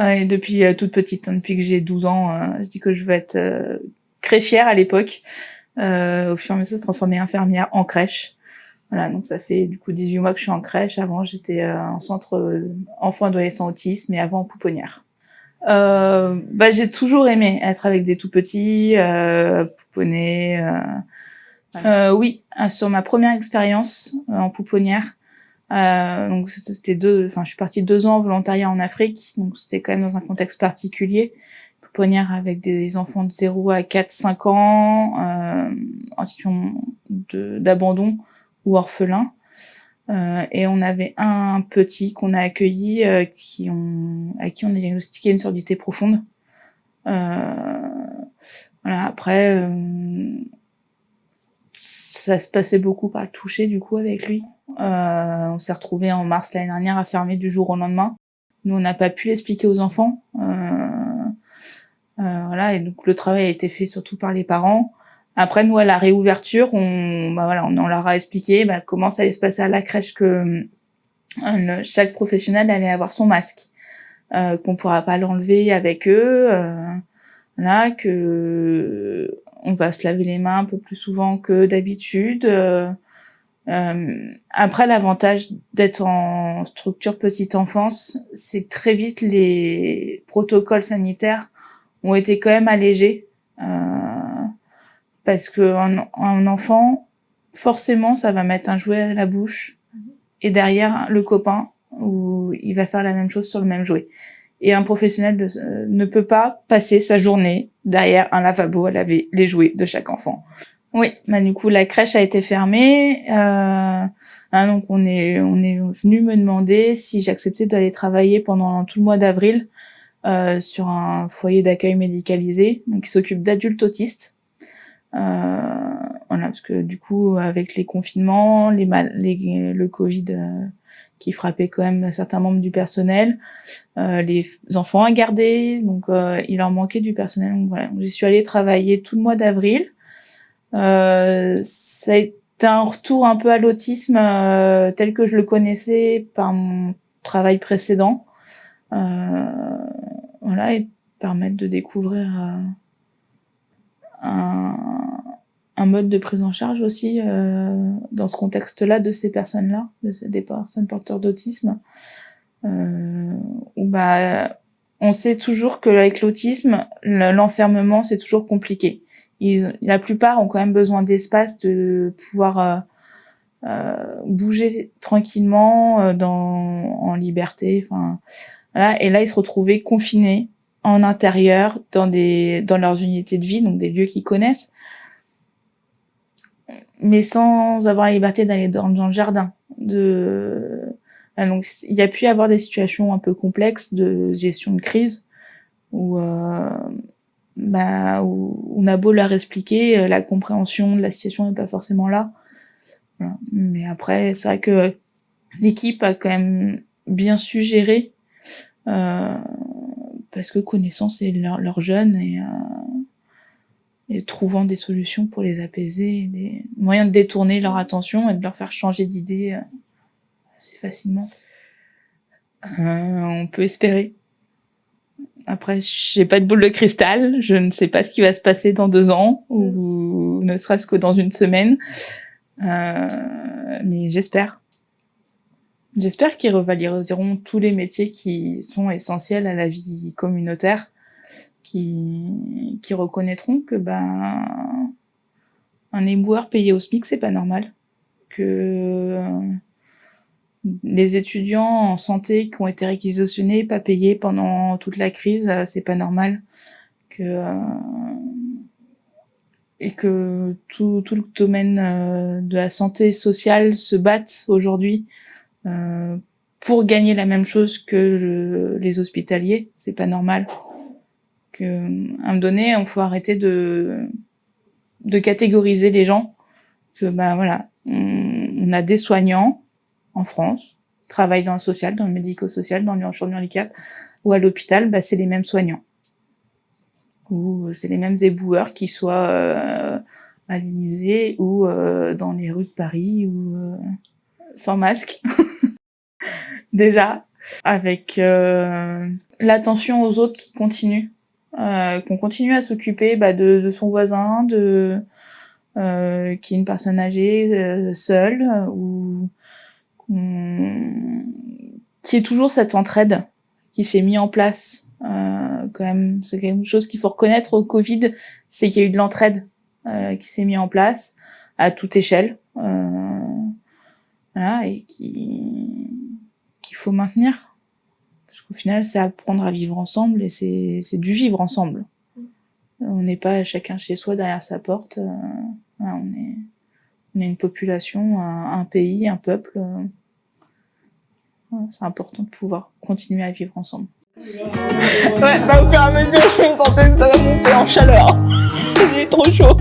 Et depuis toute petite, hein, depuis que j'ai 12 ans, je dis que je veux être crèchière à l'époque. Au fur et à mesure, se transformer infirmière en crèche. Voilà, donc ça fait du coup 18 mois que je suis en crèche. Avant, j'étais en centre enfants adolescents autisme, mais avant en pouponnière. J'ai toujours aimé être avec des tout petits, pouponner. Oui, sur ma première expérience en pouponnière. Donc je suis partie 2 ans en volontariat en Afrique, donc c'était quand même dans un contexte particulier. Pouponnière avec des enfants de 0 à 4-5 ans, en situation d'abandon ou orphelin. Et on avait un petit qu'on a accueilli, à qui on a diagnostiqué une surdité profonde. Voilà, après, ça se passait beaucoup par le toucher du coup avec lui. On s'est retrouvés en mars l'année dernière à fermer du jour au lendemain. Nous, on n'a pas pu l'expliquer aux enfants. Voilà, et donc le travail a été fait surtout par les parents. Après, nous, à la réouverture, on leur a expliqué comment ça allait se passer à la crèche, que chaque professionnel allait avoir son masque, qu'on pourra pas l'enlever avec eux, voilà, que on va se laver les mains un peu plus souvent que d'habitude. Après, l'avantage d'être en structure petite enfance, c'est que très vite les protocoles sanitaires ont été quand même allégés, parce que un enfant, forcément, ça va mettre un jouet à la bouche et derrière le copain, où il va faire la même chose sur le même jouet. Et un professionnel ne peut pas passer sa journée derrière un lavabo à laver les jouets de chaque enfant. Oui, du coup la crèche a été fermée, donc on est venu me demander si j'acceptais d'aller travailler pendant tout le mois d'avril sur un foyer d'accueil médicalisé, donc qui s'occupe d'adultes autistes. Voilà, parce que du coup avec les confinements, le Covid qui frappait quand même certains membres du personnel, les enfants à garder, donc il leur manquait du personnel. Donc voilà, j'y suis allée travailler tout le mois d'avril. Ça a été un retour un peu à l'autisme tel que je le connaissais par mon travail précédent. Voilà, et permettre de découvrir un mode de prise en charge aussi dans ce contexte-là de ces personnes-là, des personnes porteurs d'autisme, où on sait toujours qu'avec l'autisme, l'enfermement c'est toujours compliqué. La plupart ont quand même besoin d'espace, de pouvoir bouger tranquillement en liberté. Enfin, voilà. Et là, ils se retrouvaient confinés en intérieur dans leurs unités de vie, donc des lieux qu'ils connaissent, mais sans avoir la liberté d'aller dans le jardin. Donc, il y a pu y avoir des situations un peu complexes de gestion de crise où on a beau leur expliquer, la compréhension de la situation n'est pas forcément là. Voilà. Mais après, c'est vrai que l'équipe a quand même bien su gérer, parce que connaissant leurs jeunes et trouvant des solutions pour les apaiser, des moyens de détourner leur attention et de leur faire changer d'idée assez facilement. On peut espérer. Après, j'ai pas de boule de cristal, je ne sais pas ce qui va se passer dans 2 ans, ou ne serait-ce que dans une semaine, mais j'espère. J'espère qu'ils revaloriseront tous les métiers qui sont essentiels à la vie communautaire, qui reconnaîtront que un éboueur payé au SMIC, c'est pas normal. Que les étudiants en santé qui ont été réquisitionnés, pas payés pendant toute la crise, c'est pas normal. Et que tout le domaine de la santé sociale se batte aujourd'hui pour gagner la même chose que les hospitaliers, c'est pas normal. À un moment donné, il faut arrêter de catégoriser les gens. Que voilà, on a des soignants en France, qui travaillent dans le social, dans le médico-social, dans l'urgence du handicap, ou à l'hôpital, c'est les mêmes soignants. Ou c'est les mêmes éboueurs, qui soient à l'Élysée ou dans les rues de Paris, ou sans masque. Déjà, avec l'attention aux autres qui continue, qu'on continue à s'occuper de son voisin, qui est une personne âgée, seule, ou qui est toujours cette entraide qui s'est mis en place. Quand même, c'est quelque chose qu'il faut reconnaître au Covid, c'est qu'il y a eu de l'entraide qui s'est mis en place à toute échelle, voilà, et qu'il faut maintenir, parce qu'au final, c'est apprendre à vivre ensemble et c'est du vivre ensemble. On n'est pas chacun chez soi derrière sa porte. Voilà, on est une population, un pays, un peuple. C'est important de pouvoir continuer à vivre ensemble. Ouais, au fur et à mesure, je me sentais que ça monter en chaleur. Il est trop chaud.